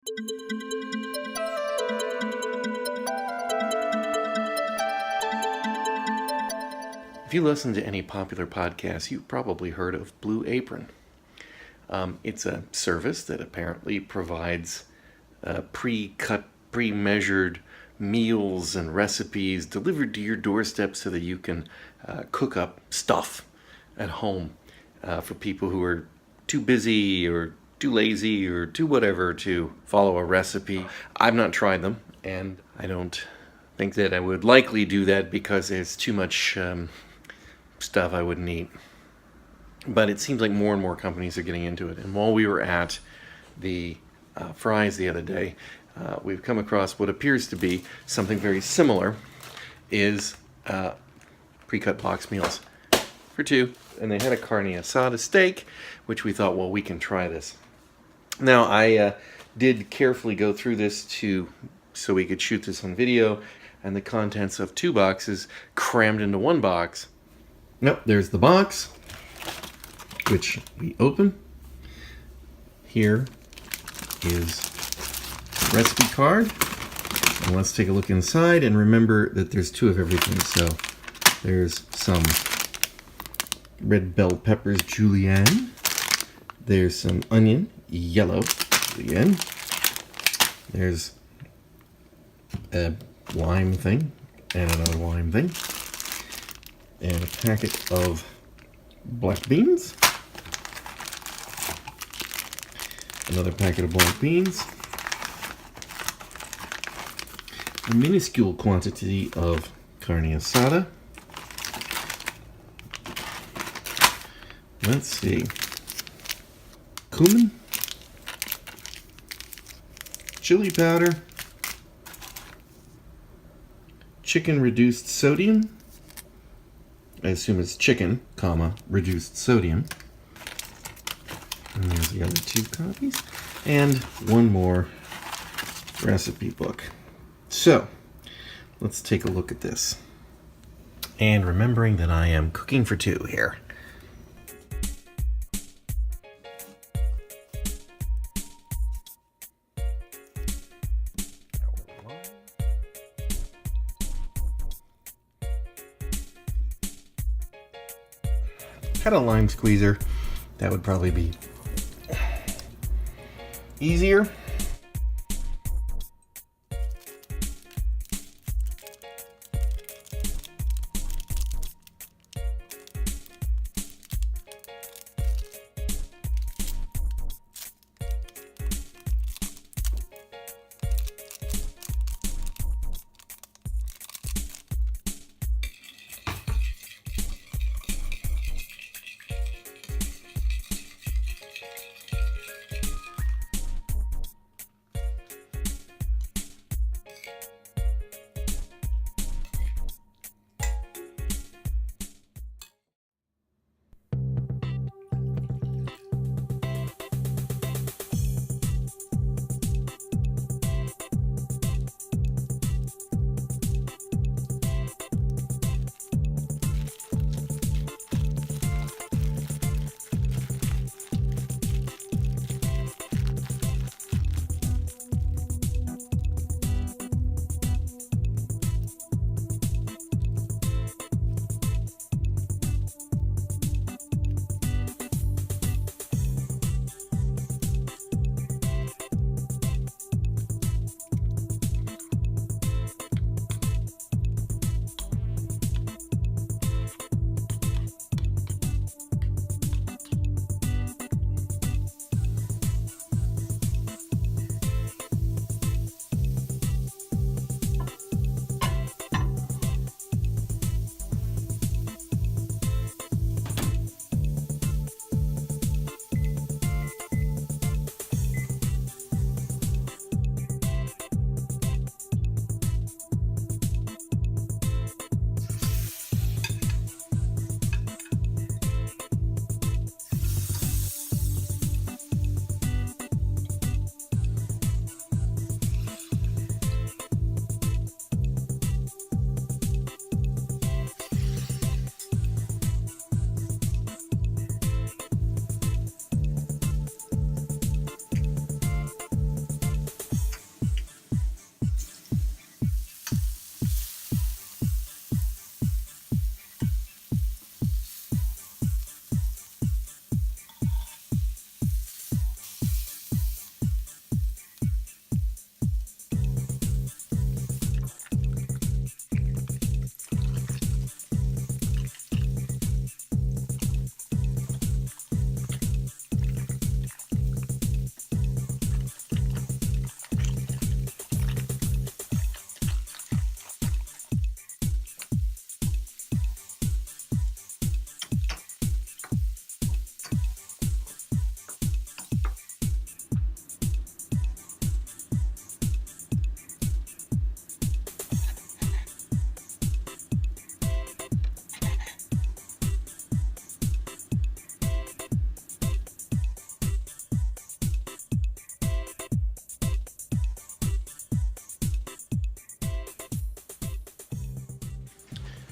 If you listen to any popular podcasts, you've probably heard of Blue Apron. It's a service that apparently provides pre-cut, pre-measured meals and recipes delivered to your doorstep so that you can cook up stuff at home for people who are too busy or too lazy or too whatever to follow a recipe. I've not tried them, and I don't think that I would likely do that because there's too much stuff I wouldn't eat. But it seems like more and more companies are getting into it. And while we were at the Fry's the other day, we've come across what appears to be something very similar, is pre-cut box meals for two. And they had a Carne Asada steak, which we thought, well, we can try this. Now, I did carefully go through this so we could shoot this on video, and the contents of 2 boxes crammed into 1 box. Nope, there's the box, which we open. Here is the recipe card. And let's take a look inside, and remember that there's 2 of everything. So there's some red bell peppers julienne. There's some onion, yellow julienne. There's a lime thing, and another lime thing. And a packet of black beans. Another packet of black beans. A minuscule quantity of Carne Asada. Let's see. Cumin. Chili powder. Chicken reduced sodium. I assume it's chicken, reduced sodium. And there's the other 2 copies. And 1 more recipe book. So, let's take a look at this. And remembering that I am cooking for 2 here. Had a lime squeezer, that would probably be easier.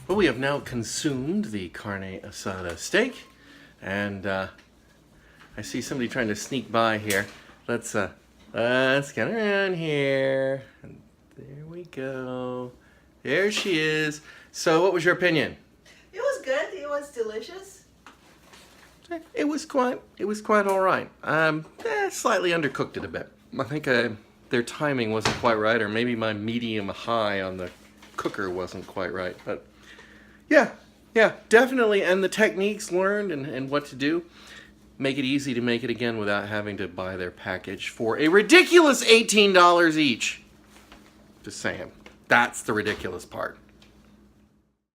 Well, we have now consumed the carne asada steak, and I see somebody trying to sneak by here. Let's get around here. And there we go. There she is. So, what was your opinion? It was good. It was delicious. It was quite all right. Slightly undercooked it a bit. I think their timing wasn't quite right, or maybe my medium high on the cooker wasn't quite right. But yeah, definitely. And the techniques learned and what to do make it easy to make it again without having to buy their package for a ridiculous $18 each. Just saying. That's the ridiculous part.